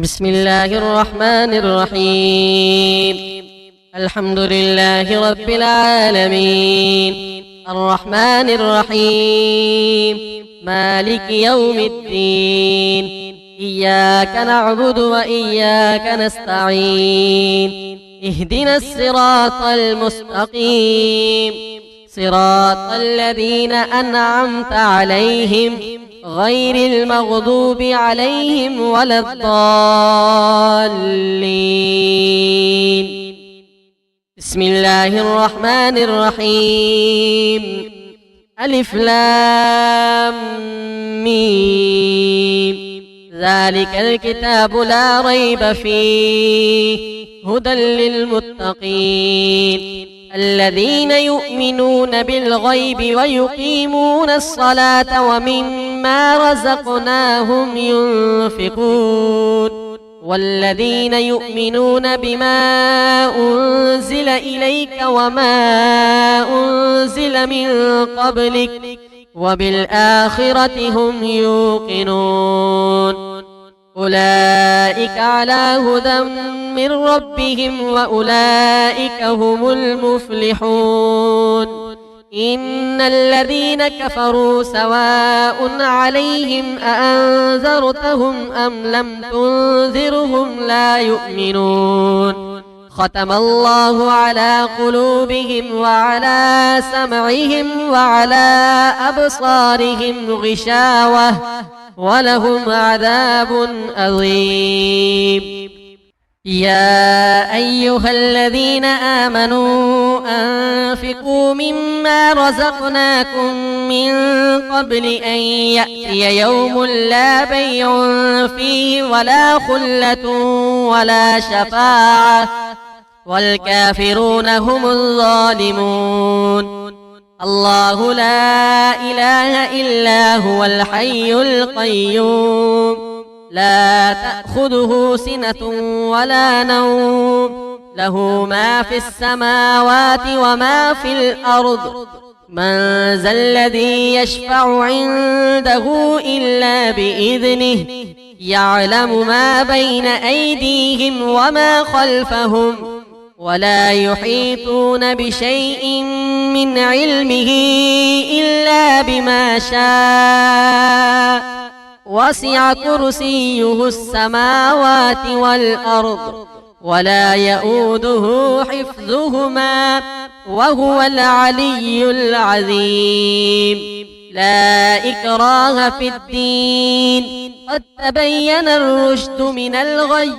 بسم الله الرحمن الرحيم. الحمد لله رب العالمين، الرحمن الرحيم، مالك يوم الدين. إياك نعبد وإياك نستعين. اهدنا الصراط المستقيم، صراط الذين أنعمت عليهم غير المغضوب عليهم ولا الضالين. بسم الله الرحمن الرحيم. ألف لام ميم. ذلك الكتاب لا ريب فيه هدى للمتقين الذين يؤمنون بالغيب ويقيمون الصلاة ومما رزقناهم ينفقون والذين يؤمنون بما أنزل إليك وما أنزل من قبلك وبالآخرة هم يوقنون. أولئك على هدى من ربهم وأولئك هم المفلحون. إن الذين كفروا سواء عليهم أأنذرتهم أم لم تنذرهم لا يؤمنون. ختم الله على قلوبهم وعلى سمعهم وعلى أبصارهم غشاوة ولهم عذاب عظيم. يا أيها الذين آمنوا أنفقوا مما رزقناكم من قبل أن يأتي يوم لا بيع فيه ولا خلة ولا شفاعة والكافرون هم الظالمون. الله لا إله إلا هو الحي القيوم لا تأخذه سنة ولا نوم له ما في السماوات وما في الأرض. من ذا الذي يشفع عنده إلا بإذنه يعلم ما بين أيديهم وما خلفهم ولا يحيطون بشيء من علمه إلا بما شاء وسع كرسيه السماوات والأرض ولا يؤوده حفظهما وهو العلي العظيم. لا إكراه في الدين قد تبين الرشد من الغي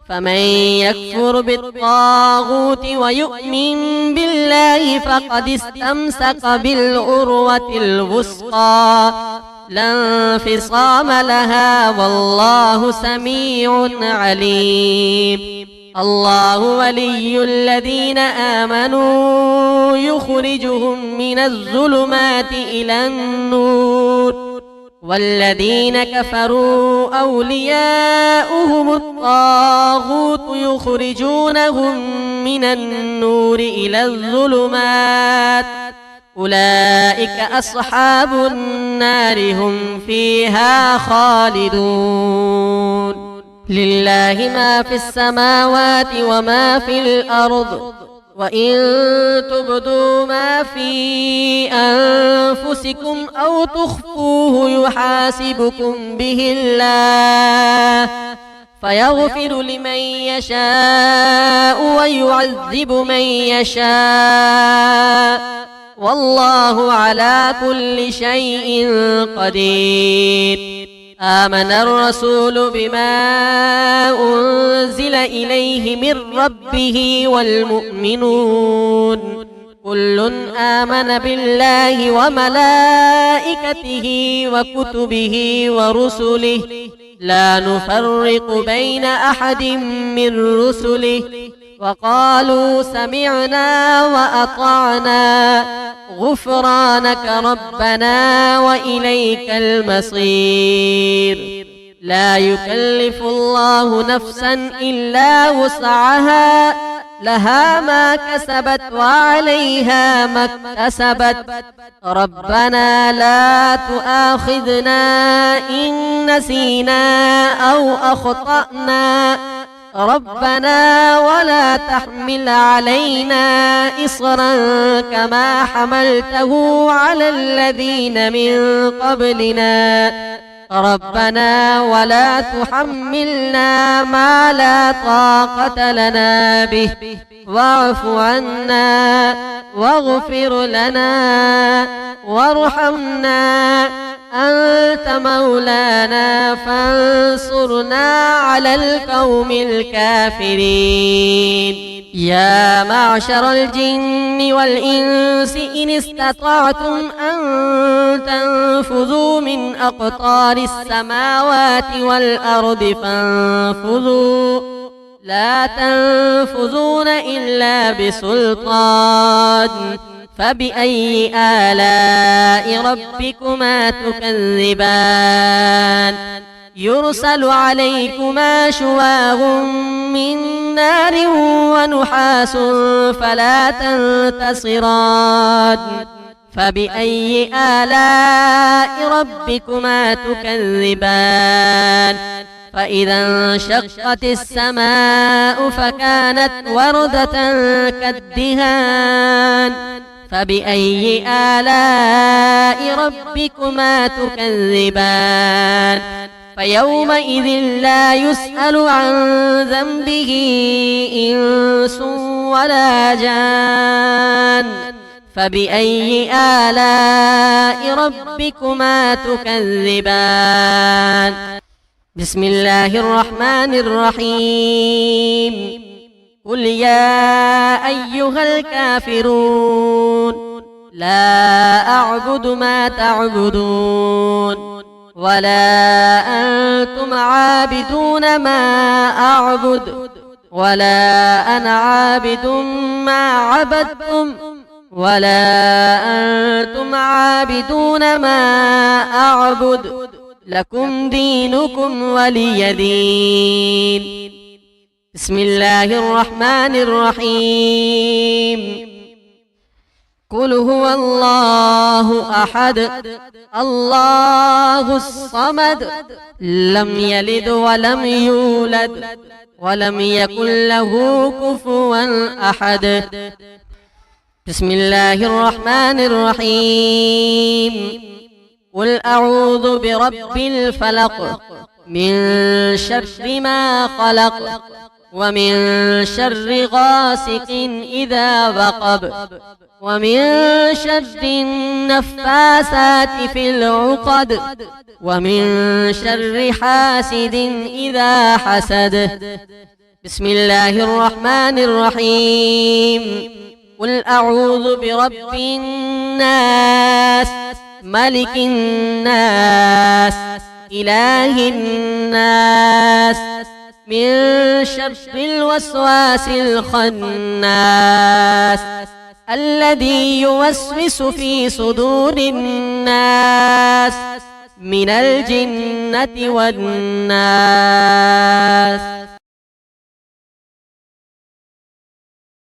فمن يكفر بالطاغوت ويؤمن بالله فقد استمسك بالعروة الوثقى لا انفصام لها والله سميع عليم. الله ولي الذين آمنوا يخرجهم من الظلمات إلى النور والذين كفروا أولياؤهم الطاغوت يخرجونهم من النور إلى الظلمات أولئك أصحاب النار هم فيها خالدون. لله ما في السماوات وما في الأرض وإن تبدوا ما في أنفسكم أو تخفوه يحاسبكم به الله فيغفر لمن يشاء ويعذب من يشاء والله على كل شيء قدير. آمن الرسول بما أنزل إليه من ربه والمؤمنون كل آمن بالله وملائكته وكتبه ورسله لا نفرق بين أحد من رسله وقالوا سمعنا وأطعنا غفرانك ربنا وإليك المصير. لا يكلف الله نفسا إلا وسعها لها ما كسبت وعليها ما اكتسبت ربنا لا تؤاخذنا إن نسينا أو أخطأنا ربنا ولا تحمل علينا إصرا كما حملته على الذين من قبلنا ربنا ولا تحملنا ما لا طاقة لنا به واعف عنا واغفر لنا وارحمنا أنت مولانا فانصرنا على القوم الكافرين يا معشر الجن والإنس إن استطعتم أن تنفذوا من أقطار السماوات والأرض فانفذوا لا تنفذون إلا بسلطان فبأي آلاء ربكما تكذبان يرسل عليكما شواظ من نار ونحاس فلا تنتصران فبأي آلاء ربكما تكذبان فإذا انشقت السماء فكانت وردة كالدهان فبأي آلاء ربكما تكذبان فيومئذ لا يسأل عن ذنبه إنس ولا جان فبأي آلاء ربكما تكذبان بسم الله الرحمن الرحيم قل يا أيها الكافرون لا أعبد ما تعبدون ولا أنتم عابدون ما أعبد ولا أنا عابد ما عبدتم ولا أنتم عابدون ما أعبد لكم دينكم ولي دين بسم الله الرحمن الرحيم قل هو الله أحد الله الصمد لم يلد ولم يولد ولم يكن له كفوا أحد بسم الله الرحمن الرحيم قل أعوذ برب الفلق من شر ما خلق ومن شر غاسق إذا وقب ومن شر النفاثات في العقد ومن شر حاسد إذا حسد بسم الله الرحمن الرحيم قل أعوذ برب الناس ملك الناس إله الناس من شر الوسواس الخناس الذي يوسوس في صدور الناس من الجنة والناس